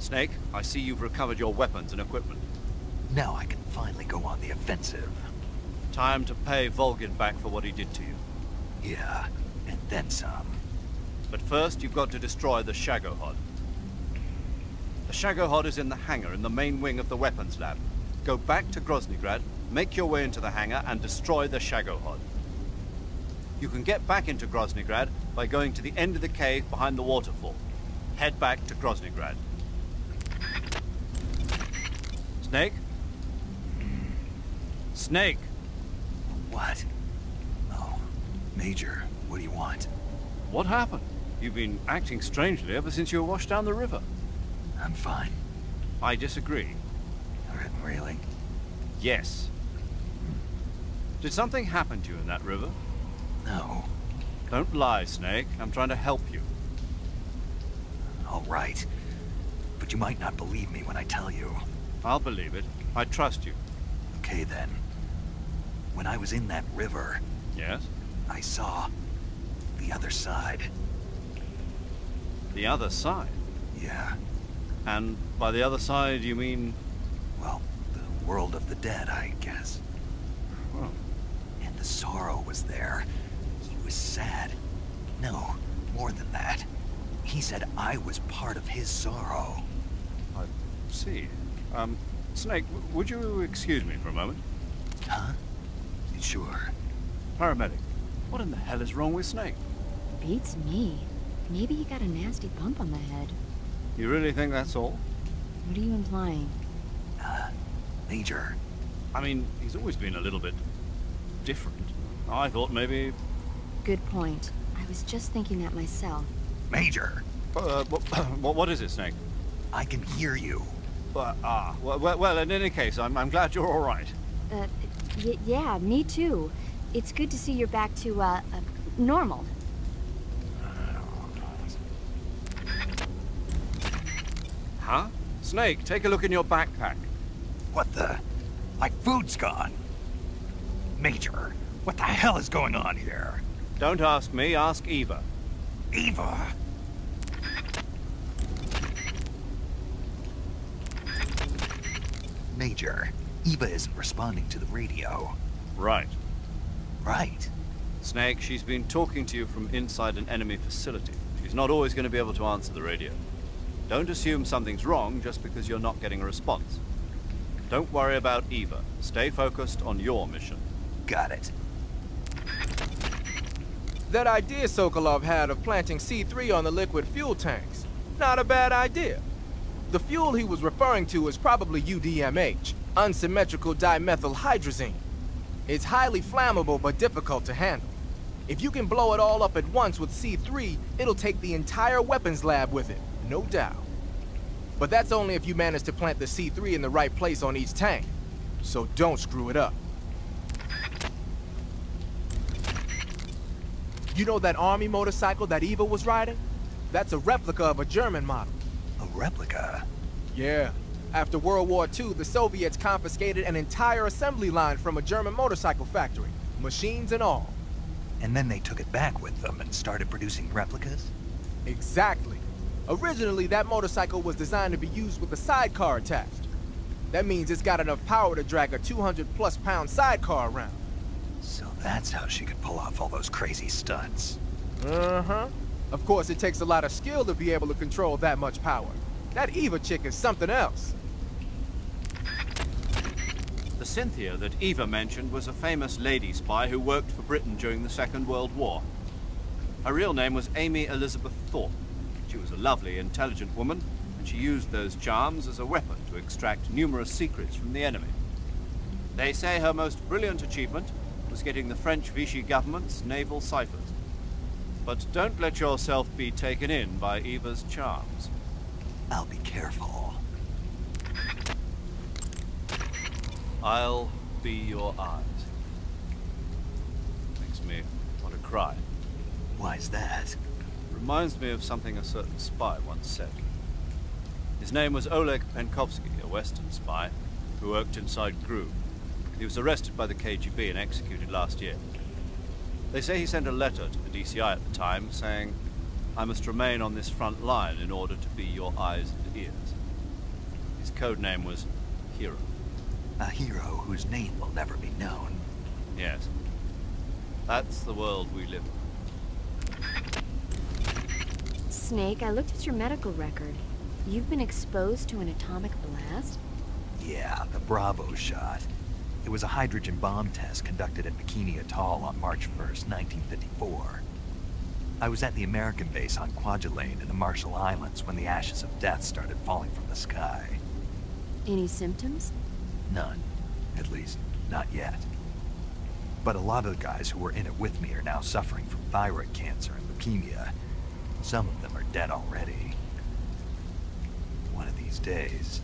Snake, I see you've recovered your weapons and equipment. Now I can finally go on the offensive. Time to pay Volgin back for what he did to you. Yeah, and then some. But first, you've got to destroy the Shagohod. The Shagohod is in the hangar in the main wing of the weapons lab. Go back to Groznyj, make your way into the hangar, and destroy the Shagohod. You can get back into Groznyj by going to the end of the cave behind the waterfall. Head back to Groznyj. Snake? Snake! What? Oh, Major, what do you want? What happened? You've been acting strangely ever since you were washed down the river. I'm fine. I disagree. Really? Yes. Did something happen to you in that river? No. Don't lie, Snake. I'm trying to help you. All right. But you might not believe me when I tell you. I'll believe it. I trust you. Okay, then. When I was in that river... Yes? I saw... the other side. The other side? Yeah. And by the other side, you mean... Well, the world of the dead, I guess. Well... And the sorrow was there. He was sad. No, more than that. He said I was part of his sorrow. I see. Snake, would you excuse me for a moment? Huh? Did sure. Paramedic, what in the hell is wrong with Snake? Beats me. Maybe he got a nasty bump on the head. You really think that's all? What are you implying? Major. I mean, he's always been a little bit different. I thought maybe... Good point. I was just thinking that myself. Major! what is it, Snake? I can hear you. Well, in any case, I'm glad you're all right. Yeah, me too. It's good to see you're back to, normal. Huh? Snake, take a look in your backpack. What the? My food's gone. Major, what the hell is going on here? Don't ask me, ask Eva. Eva? Major, Eva isn't responding to the radio. Right. Right. Snake, she's been talking to you from inside an enemy facility. She's not always going to be able to answer the radio. Don't assume something's wrong just because you're not getting a response. Don't worry about Eva. Stay focused on your mission. Got it. That idea Sokolov had of planting C3 on the liquid fuel tanks. Not a bad idea. The fuel he was referring to is probably UDMH, unsymmetrical dimethylhydrazine. It's highly flammable but difficult to handle. If you can blow it all up at once with C3, it'll take the entire weapons lab with it, no doubt. But that's only if you manage to plant the C3 in the right place on each tank. So don't screw it up. You know that army motorcycle that Eva was riding? That's a replica of a German model. A replica? Yeah. After World War II, the Soviets confiscated an entire assembly line from a German motorcycle factory, machines and all. And then they took it back with them and started producing replicas? Exactly. Originally, that motorcycle was designed to be used with a sidecar attached. That means it's got enough power to drag a 200+ pound sidecar around. So that's how she could pull off all those crazy stunts. Uh-huh. Of course, it takes a lot of skill to be able to control that much power. That Eva chick is something else. The Cynthia that Eva mentioned was a famous lady spy who worked for Britain during the Second World War. Her real name was Amy Elizabeth Thorpe. She was a lovely, intelligent woman, and she used those charms as a weapon to extract numerous secrets from the enemy. They say her most brilliant achievement was getting the French Vichy government's naval ciphers. But don't let yourself be taken in by Eva's charms. I'll be careful. I'll be your eyes. Makes me want to cry. Why's that? Reminds me of something a certain spy once said. His name was Oleg Penkovsky, a Western spy who worked inside Grad. He was arrested by the KGB and executed last year. They say he sent a letter to the DCI at the time saying, "I must remain on this front line in order to be your eyes and ears." His code name was Hero. A hero whose name will never be known. Yes. That's the world we live in. Snake, I looked at your medical record. You've been exposed to an atomic blast? Yeah, the Bravo shot. It was a hydrogen bomb test conducted at Bikini Atoll on March 1st, 1954. I was at the American base on Kwajalein in the Marshall Islands when the ashes of death started falling from the sky. Any symptoms? None. At least, not yet. But a lot of the guys who were in it with me are now suffering from thyroid cancer and leukemia. Some of them are dead already. One of these days.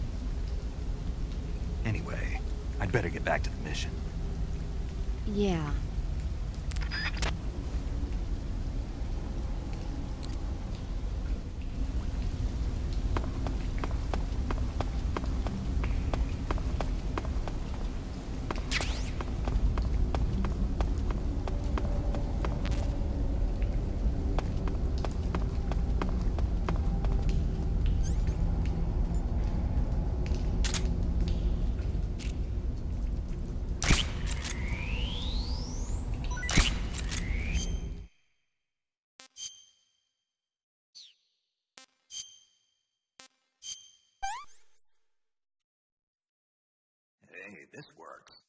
Anyway, I'd better get back to the mission. Yeah. Hey, this works.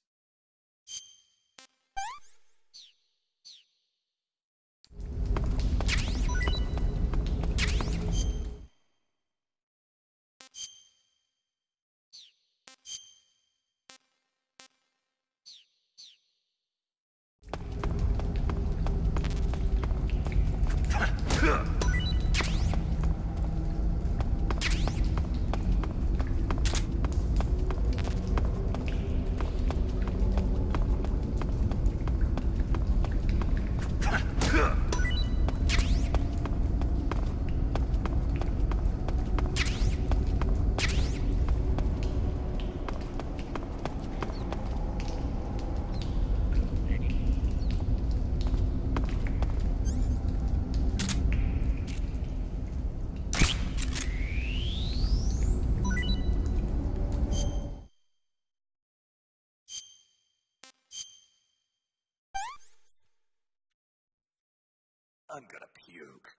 I'm gonna puke.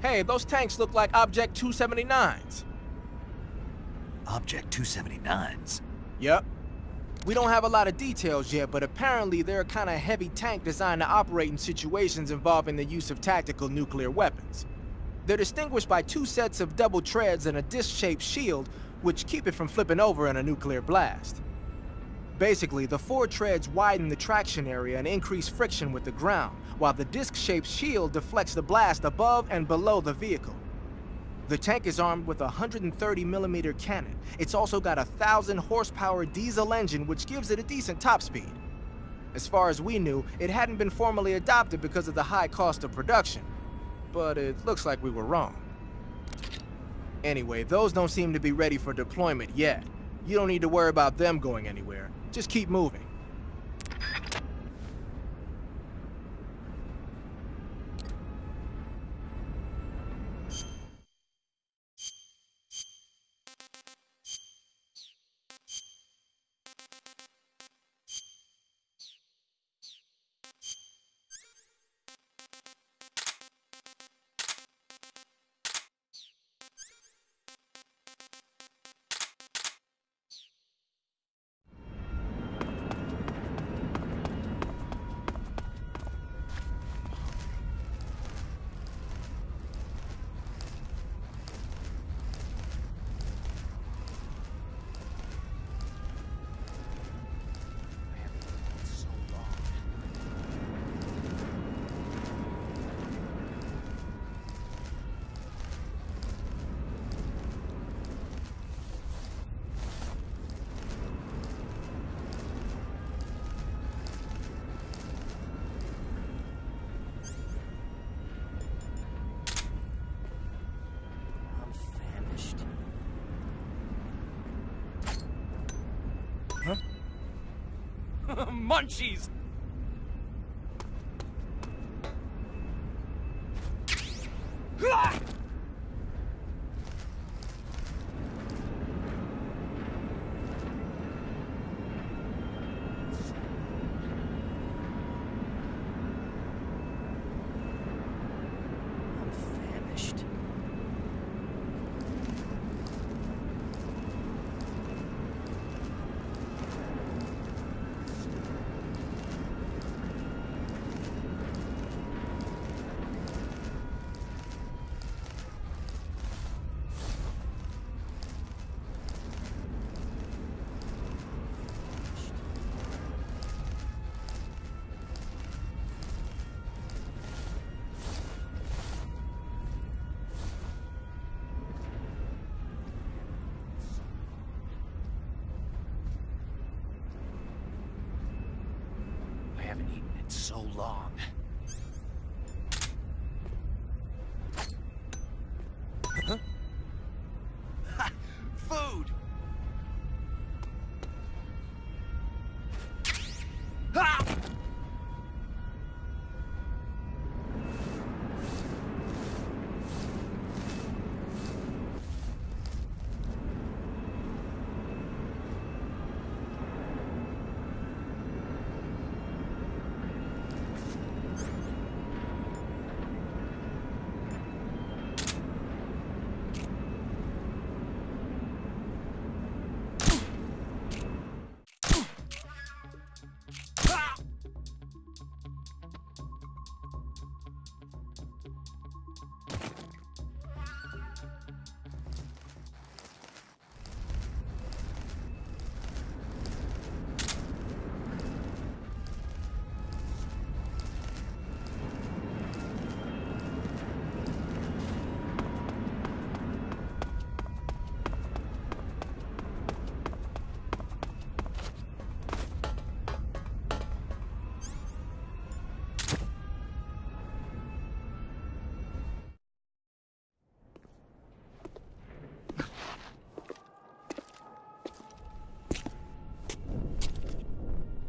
Hey, those tanks look like Object 279s. Object 279s? Yep. We don't have a lot of details yet, but apparently they're a kind of heavy tank designed to operate in situations involving the use of tactical nuclear weapons. They're distinguished by 2 sets of double treads and a disc-shaped shield, which keep it from flipping over in a nuclear blast. Basically, the 4 treads widen the traction area and increase friction with the ground, while the disc-shaped shield deflects the blast above and below the vehicle. The tank is armed with a 130mm cannon. It's also got a 1,000 horsepower diesel engine, which gives it a decent top speed. As far as we knew, it hadn't been formally adopted because of the high cost of production. But it looks like we were wrong. Anyway, those don't seem to be ready for deployment yet. You don't need to worry about them going anywhere. Just keep moving. Munchies! I haven't eaten in so long.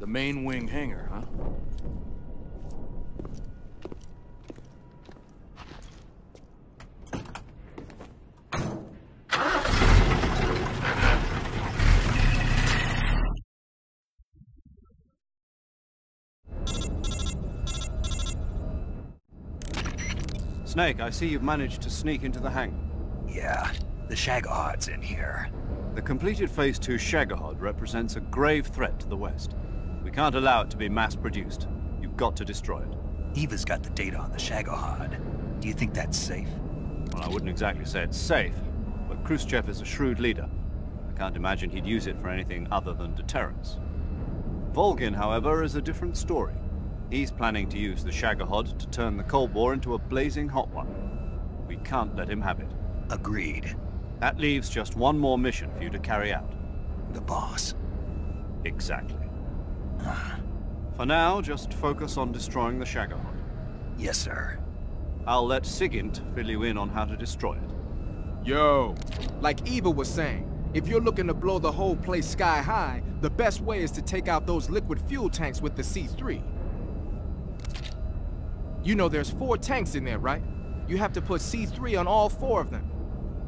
The main wing hangar, huh? Snake, I see you've managed to sneak into the hangar. Yeah, the Shagohod's in here. The completed Phase 2 Shagohod represents a grave threat to the West. We can't allow it to be mass-produced. You've got to destroy it. Eva's got the data on the Shagohod. Do you think that's safe? Well, I wouldn't exactly say it's safe, but Khrushchev is a shrewd leader. I can't imagine he'd use it for anything other than deterrence. Volgin, however, is a different story. He's planning to use the Shagohod to turn the Cold War into a blazing hot one. We can't let him have it. Agreed. That leaves just one more mission for you to carry out. The boss. Exactly. For now, just focus on destroying the Shagohod. Yes, sir. I'll let Sigint fill you in on how to destroy it. Yo, like Eva was saying, if you're looking to blow the whole place sky high, the best way is to take out those liquid fuel tanks with the C3. You know there's 4 tanks in there, right? You have to put C3 on all 4 of them.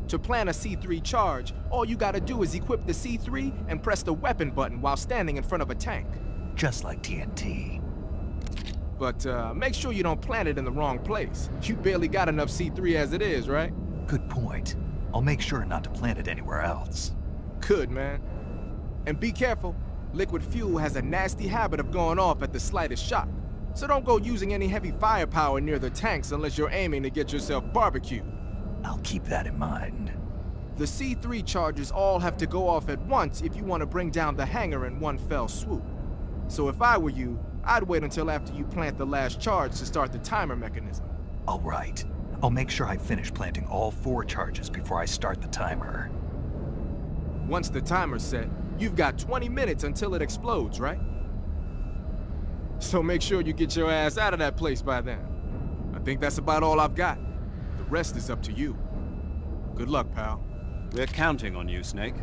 To plan a C3 charge, all you gotta do is equip the C3 and press the weapon button while standing in front of a tank. Just like TNT. But make sure you don't plant it in the wrong place. You barely got enough C3 as it is, right? Good point. I'll make sure not to plant it anywhere else. Good, man. And be careful. Liquid fuel has a nasty habit of going off at the slightest shock. So don't go using any heavy firepower near the tanks unless you're aiming to get yourself barbecued. I'll keep that in mind. The C3 charges all have to go off at once if you want to bring down the hangar in one fell swoop. So if I were you, I'd wait until after you plant the last charge to start the timer mechanism. All right. I'll make sure I finish planting all 4 charges before I start the timer. Once the timer's set, you've got 20 minutes until it explodes, right? So make sure you get your ass out of that place by then. I think that's about all I've got. The rest is up to you. Good luck, pal. We're counting on you, Snake.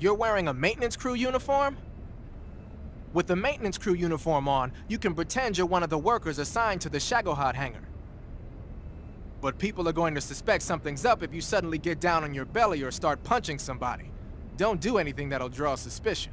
You're wearing a maintenance crew uniform? With the maintenance crew uniform on, you can pretend you're one of the workers assigned to the Shagohod hangar. But people are going to suspect something's up if you suddenly get down on your belly or start punching somebody. Don't do anything that'll draw suspicion.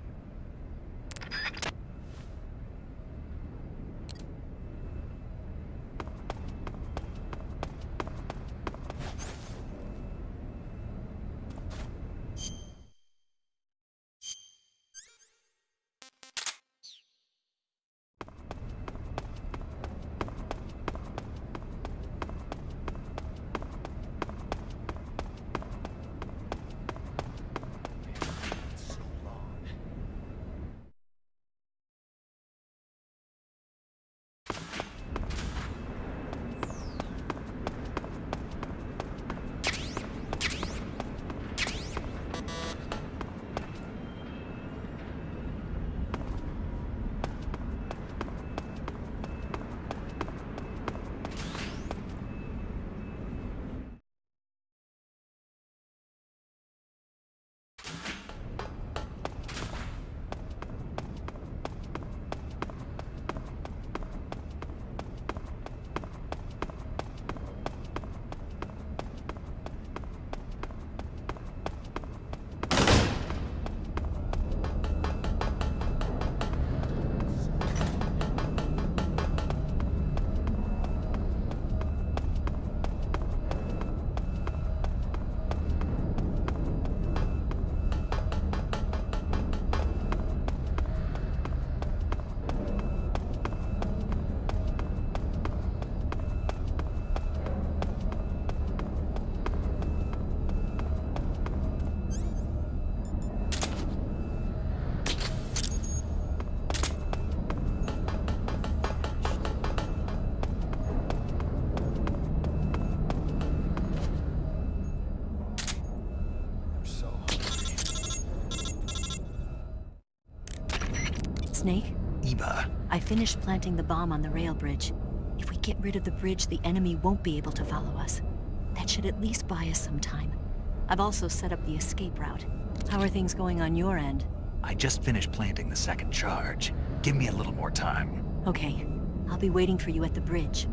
Snake? Eva, I finished planting the bomb on the rail bridge. If we get rid of the bridge, the enemy won't be able to follow us. That should at least buy us some time. I've also set up the escape route. How are things going on your end? I just finished planting the second charge. Give me a little more time. Okay. I'll be waiting for you at the bridge.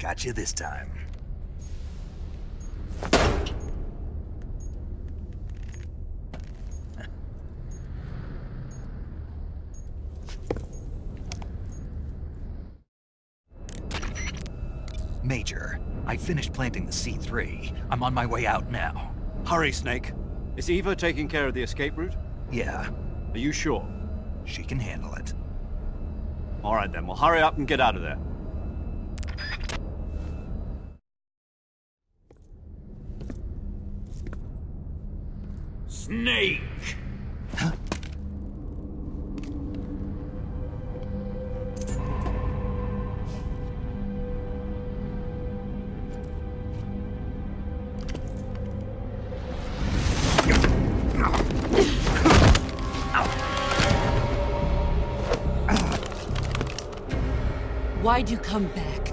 Got you this time. Major, I finished planting the C3. I'm on my way out now. Hurry, Snake. Is Eva taking care of the escape route? Yeah, Are you sure? she can handle it. All right then, well hurry up and get out of there. Snake! Why'd you come back?